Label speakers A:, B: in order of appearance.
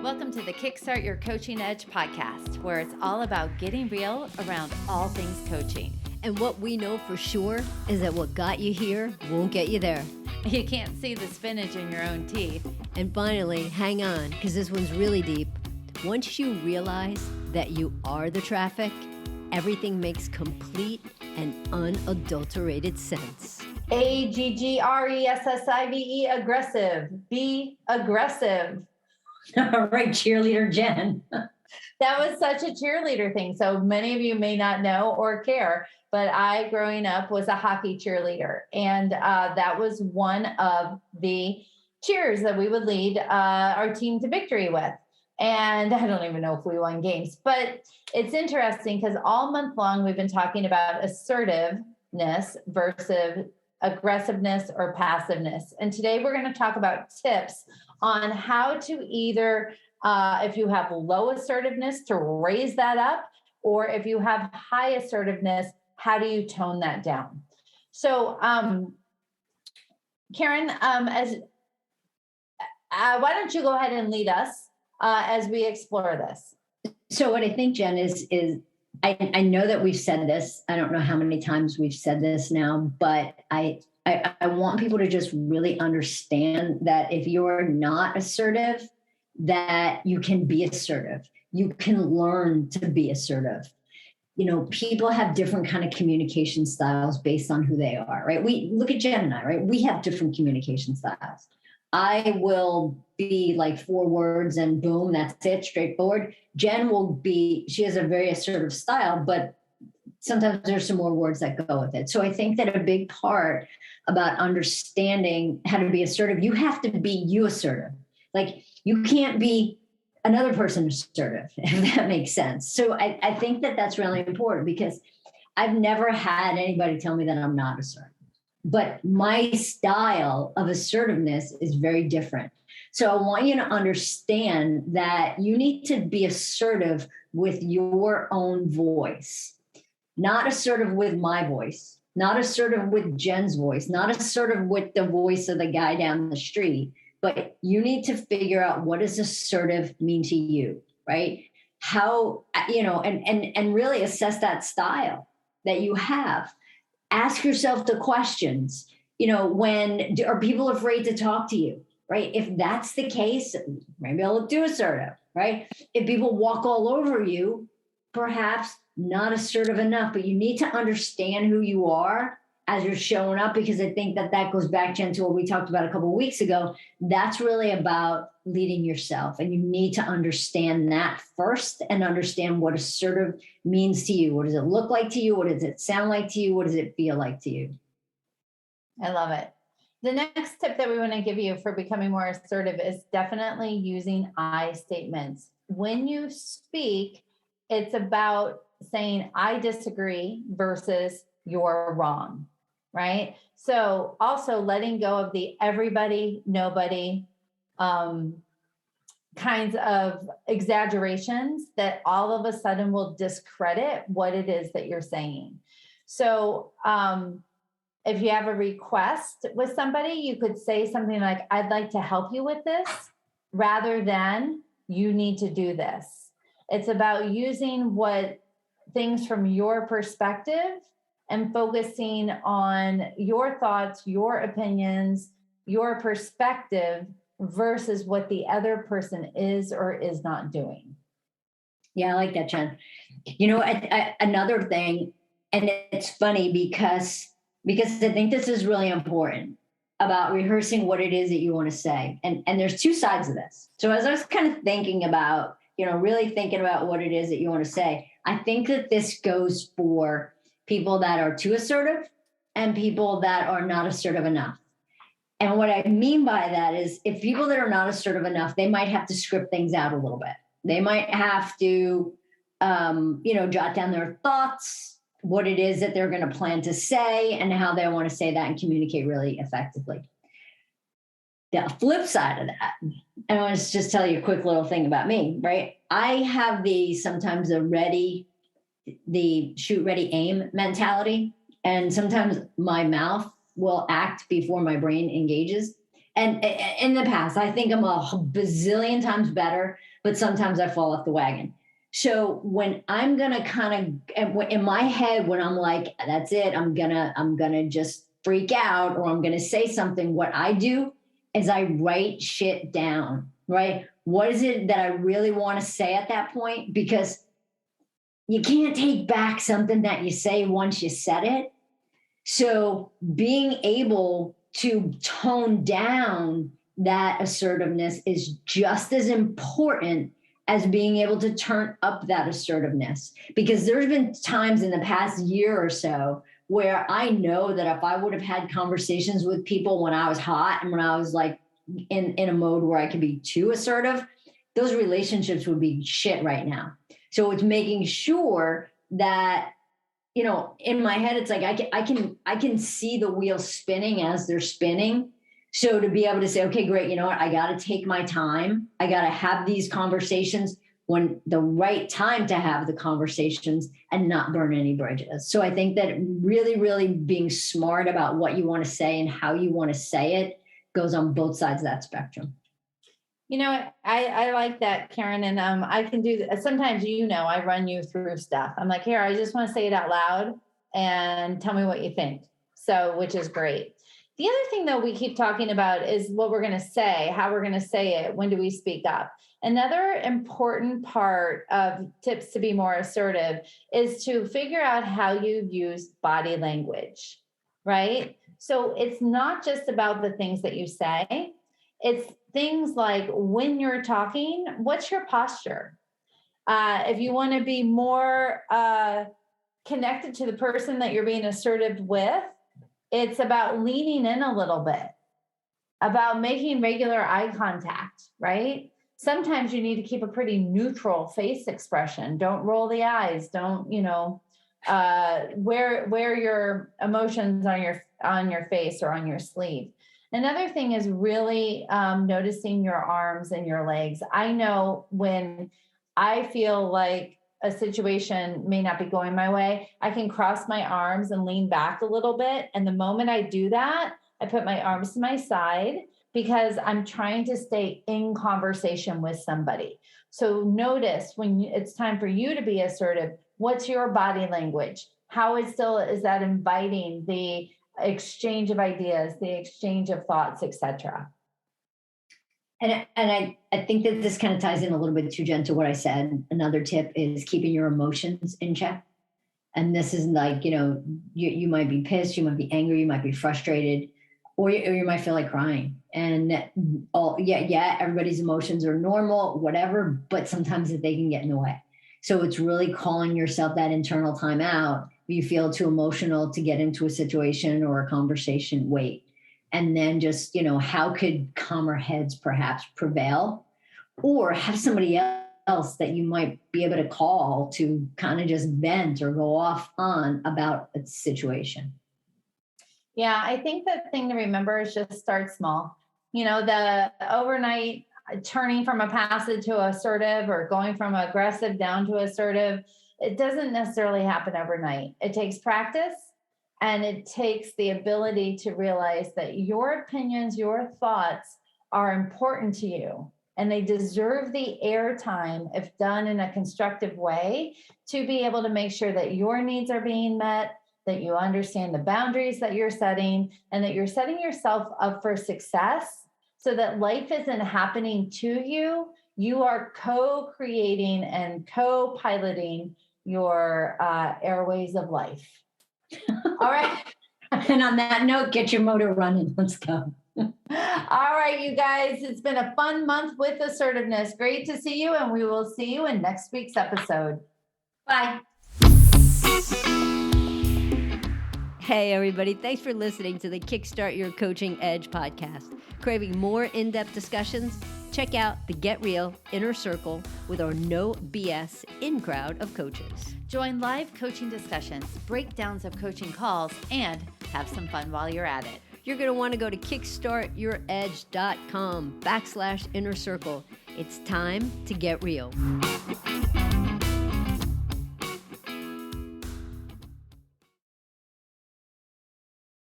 A: Welcome to the Kickstart Your Coaching Edge podcast, where it's all about getting real around all things coaching.
B: And what we know for sure is that what got you here won't get you there.
A: You can't see the spinach in your own teeth.
B: And finally, hang on, because this one's really deep. Once you realize that you are the traffic, everything makes complete and unadulterated sense.
C: AGGRESSIVE, aggressive. Be aggressive.
D: All right, cheerleader Jen.
C: That was such a cheerleader thing. So many of you may not know or care, but I, growing up, was a hockey cheerleader. And that was one of the cheers that we would lead our team to victory with. And I don't even know if we won games, but it's interesting because all month long, we've been talking about assertiveness versus aggressiveness or passiveness. And today we're going to talk about tips on how to either, if you have low assertiveness, to raise that up, or if you have high assertiveness, how do you tone that down? So, Karen, why don't you go ahead and lead us as we explore this?
D: So what I think, Jen, is I know that we've said this. I don't know how many times we've said this now, but I want people to just really understand that if you're not assertive, that you can be assertive. You can learn to be assertive. You know, people have different kind of communication styles based on who they are, right? We look at Jen and I, right? We have different communication styles. I will be like 4 words and boom, that's it, straightforward. Jen she has a very assertive style, but sometimes there's some more words that go with it. So I think that a big part about understanding how to be assertive, you have to be you assertive. Like you can't be another person assertive, if that makes sense. So I think that that's really important because I've never had anybody tell me that I'm not assertive. But my style of assertiveness is very different. So I want you to understand that you need to be assertive with your own voice, not assertive with my voice, not assertive with Jen's voice, not assertive with the voice of the guy down the street, but you need to figure out what does assertive mean to you, right? How, and really assess that style that you have. Ask yourself the questions, when are people afraid to talk to you, right? If that's the case, maybe I'll do assertive, right? If people walk all over you, perhaps not assertive enough, but you need to understand who you are as you're showing up, because I think that goes back, Jen, to what we talked about a couple of weeks ago. That's really about leading yourself. And you need to understand that first and understand what assertive means to you. What does it look like to you? What does it sound like to you? What does it feel like to you?
C: I love it. The next tip that we want to give you for becoming more assertive is definitely using I statements. When you speak, it's about saying, I disagree versus you're wrong, right? So also letting go of the everybody, nobody kinds of exaggerations that all of a sudden will discredit what it is that you're saying. So if you have a request with somebody, you could say something like, I'd like to help you with this, rather than you need to do this. It's about using things from your perspective and focusing on your thoughts, your opinions, your perspective versus what the other person is or is not doing.
D: Yeah, I like that, Jen. Another thing, and it's funny because I think this is really important about rehearsing what it is that you want to say. And there's 2 sides of this. So as I was kind of thinking about, really thinking about what it is that you want to say, I think that this goes for people that are too assertive and people that are not assertive enough. And what I mean by that is if people that are not assertive enough, they might have to script things out a little bit. They might have to, jot down their thoughts, what it is that they're going to plan to say and how they want to say that and communicate really effectively. The flip side of that, and I want to just tell you a quick little thing about me, right? I have sometimes the shoot, ready, aim mentality. And sometimes my mouth will act before my brain engages. And in the past, I think I'm a bazillion times better, but sometimes I fall off the wagon. So when I'm gonna kind of in my head, when I'm like, that's it, I'm gonna just freak out, or I'm gonna say something, what I do is I write shit down, right? What is it that I really want to say at that point? Because you can't take back something that you say once you said it. So being able to tone down that assertiveness is just as important as being able to turn up that assertiveness. Because there's been times in the past year or so where I know that if I would have had conversations with people when I was hot and when I was like in a mode where I could be too assertive, those relationships would be shit right now. So it's making sure that, you know, in my head, it's like I can see the wheels spinning as they're spinning. So to be able to say, okay, great, you know what, I got to take my time. I got to have these conversations when the right time to have the conversations and not burn any bridges. So I think that really, really being smart about what you want to say and how you want to say it goes on both sides of that spectrum.
C: You know, I like that, Karen. And I can do that. Sometimes, you know, I run you through stuff. I'm like, here, I just want to say it out loud and tell me what you think. So, which is great. The other thing, though, we keep talking about is what we're going to say, how we're going to say it, when do we speak up? Another important part of tips to be more assertive is to figure out how you use body language, right? So it's not just about the things that you say. It's things like when you're talking, what's your posture? If you want to be more connected to the person that you're being assertive with, it's about leaning in a little bit, about making regular eye contact, right? Sometimes you need to keep a pretty neutral face expression. Don't roll the eyes. Don't, you know, wear your emotions on your face or on your sleeve. Another thing is really noticing your arms and your legs. I know when I feel like a situation may not be going my way, I can cross my arms and lean back a little bit. And the moment I do that, I put my arms to my side because I'm trying to stay in conversation with somebody. So notice when it's time for you to be assertive, what's your body language? How is that inviting the exchange of ideas, the exchange of thoughts, etc.
D: And I think that this kind of ties in a little bit too, Jen, to what I said. Another tip is keeping your emotions in check. And this is like, you know, you might be pissed, you might be angry, you might be frustrated, or you might feel like crying. And everybody's emotions are normal, whatever, but sometimes they can get in the way. So it's really calling yourself that internal timeout. If you feel too emotional to get into a situation or a conversation, wait. And then just, you know, how could calmer heads perhaps prevail? Or have somebody else that you might be able to call to kind of just vent or go off on about a situation.
C: Yeah, I think the thing to remember is just start small. You know, the overnight turning from a passive to assertive or going from aggressive down to assertive, it doesn't necessarily happen overnight. It takes practice, and it takes the ability to realize that your opinions, your thoughts are important to you, and they deserve the airtime if done in a constructive way to be able to make sure that your needs are being met, that you understand the boundaries that you're setting, and that you're setting yourself up for success so that life isn't happening to you. You are co-creating and co-piloting your airways of life. All right.
D: And on that note, get your motor running. Let's go.
C: All right, you guys. It's been a fun month with assertiveness. Great to see you, and we will see you in next week's episode. Bye.
B: Hey, everybody. Thanks for listening to the Kickstart Your Coaching Edge podcast. Craving more in-depth discussions? Check out the Get Real Inner Circle with our no BS in-crowd of coaches.
A: Join live coaching discussions, breakdowns of coaching calls, and have some fun while you're at it.
B: You're going to want to go to kickstartyouredge.com/inner circle. It's time to get real.